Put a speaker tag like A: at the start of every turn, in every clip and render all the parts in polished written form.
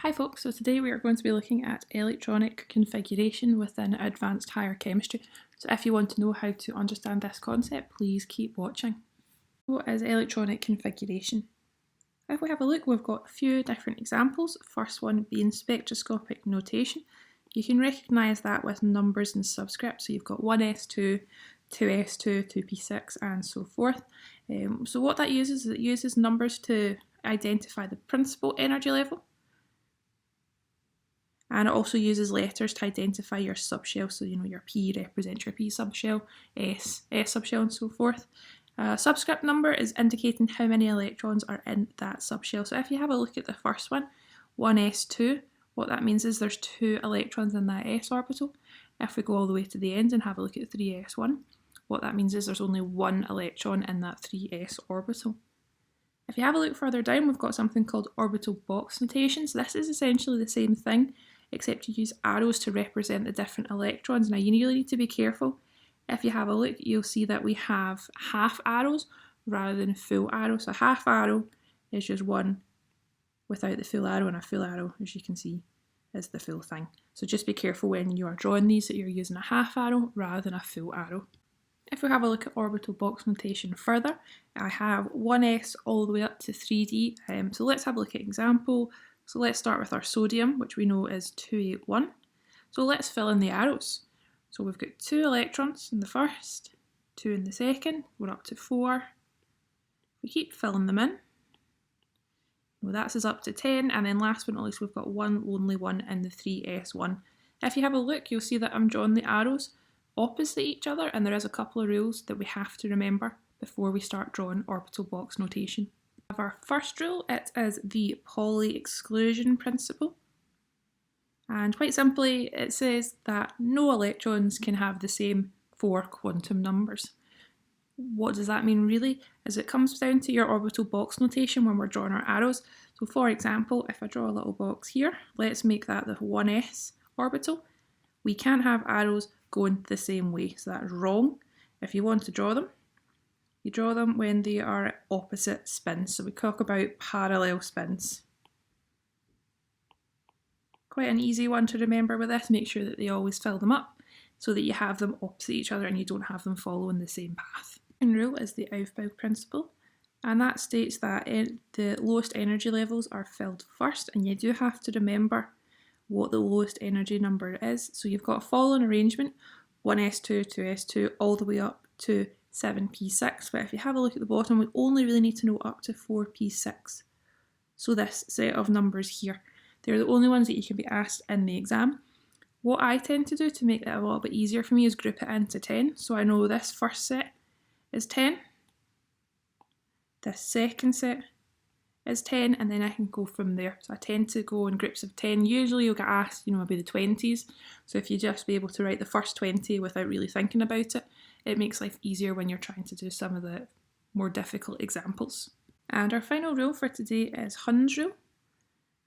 A: Hi folks, so today we are going to be looking at electronic configuration within advanced higher chemistry. So if you want to know how to understand this concept, please keep watching. What is electronic configuration? If we have a look, we've got a few different examples. First one being spectroscopic notation. You can recognise that with numbers and subscripts. So you've got 1s2, 2s2, 2p6 and so forth. So what that uses is it uses numbers to identify the principal energy level. And it also uses letters to identify your subshell, so your P represents your P subshell, S subshell and so forth. Subscript number is indicating how many electrons are in that subshell. So if you have a look at the first one, 1s2, what that means is there's 2 electrons in that s orbital. If we go all the way to the end and have a look at 3s1, what that means is there's only 1 electron in that 3s orbital. If you have a look further down, we've got something called orbital box notation. So this is essentially the same thing, except you use arrows to represent the different electrons. Now you really need to be careful. If you have a look, you'll see that we have half arrows rather than full arrows. So a half arrow is just one without the full arrow, and a full arrow, as you can see, is the full thing. So just be careful when you are drawing these that you're using a half arrow rather than a full arrow. If we have a look at orbital box notation further, I have 1s all the way up to 3d. So let's have a look at example. So let's start with our sodium, which we know is 281. So let's fill in the arrows. So we've got 2 electrons in the first, 2 in the second, we're up to 4. We keep filling them in. Well, that's us up to 10, and then last but not least, we've got only one in the 3s1. If you have a look, you'll see that I'm drawing the arrows opposite each other, and there is a couple of rules that we have to remember before we start drawing orbital box notation. We have our first rule. It is the Pauli exclusion principle, and quite simply it says that no electrons can have the same 4 quantum numbers. What does that mean really? Is it comes down to your orbital box notation when we're drawing our arrows. So for example, if I draw a little box here, let's make that the 1s orbital. We can't have arrows going the same way, so that's wrong. If you want to draw them, you draw them when they are at opposite spins. So we talk about parallel spins. Quite an easy one to remember with this. Make sure that they always fill them up so that you have them opposite each other and you don't have them following the same path. The second rule is the Aufbau principle, and that states that the lowest energy levels are filled first, and you do have to remember what the lowest energy number is. So you've got a following arrangement, 1s2, 2s2, all the way up to 7p6, but if you have a look at the bottom, we only really need to know up to 4p6. So this set of numbers here, they're the only ones that you can be asked in the exam. What I tend to do to make that a little bit easier for me is group it into 10. So I know this first set is 10, this second set is 10, and then I can go from there. So I tend to go in groups of 10. Usually you'll get asked, maybe the 20s. So if you just be able to write the first 20 without really thinking about it, it makes life easier when you're trying to do some of the more difficult examples. And our final rule for today is Hund's rule,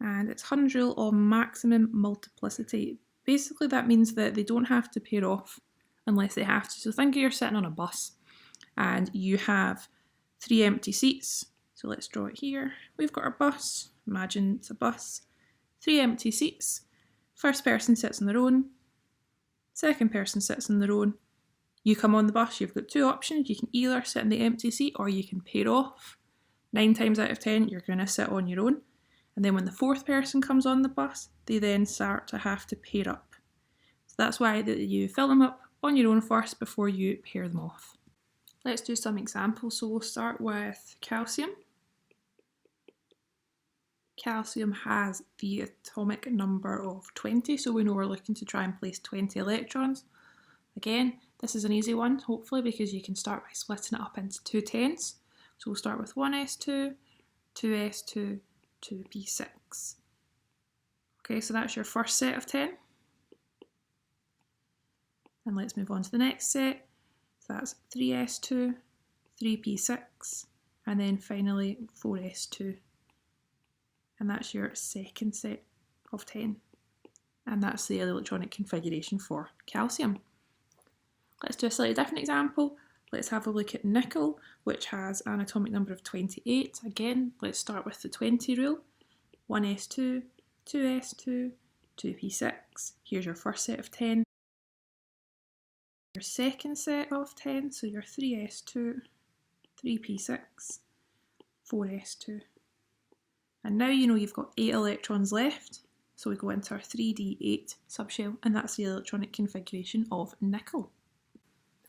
A: and it's Hund's rule of maximum multiplicity. Basically that means that they don't have to pair off unless they have to. So think of you're sitting on a bus and you have 3 empty seats. So let's draw it here. We've got our bus. Imagine it's a bus. 3 empty seats. First person sits on their own. Second person sits on their own. You come on the bus, you've got 2 options. You can either sit in the empty seat or you can pair off. 9 times out of 10, you're going to sit on your own. And then when the 4th person comes on the bus, they then start to have to pair up. So that's why you fill them up on your own first before you pair them off. Let's do some examples. So we'll start with calcium. Calcium has the atomic number of 20, so we know we're looking to try and place 20 electrons. Again, this is an easy one, hopefully, because you can start by splitting it up into 2 10s. So we'll start with 1s2, 2s2, 2p6. Okay, so that's your first set of 10. And let's move on to the next set. So that's 3s2, 3p6, and then finally 4s2. And that's your second set of 10. And that's the electronic configuration for calcium. Let's do a slightly different example. Let's have a look at nickel, which has an atomic number of 28. Again, let's start with the 20 rule. 1s2, 2s2, 2p6. Here's your first set of 10. Your second set of 10, so your 3s2, 3p6, 4s2. And now you know you've got 8 electrons left, so we go into our 3d8 subshell, and that's the electronic configuration of nickel.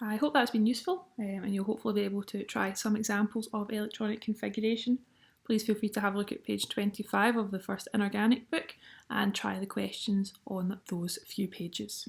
A: I hope that's been useful, and you'll hopefully be able to try some examples of electronic configuration. Please feel free to have a look at page 25 of the first inorganic book and try the questions on those few pages.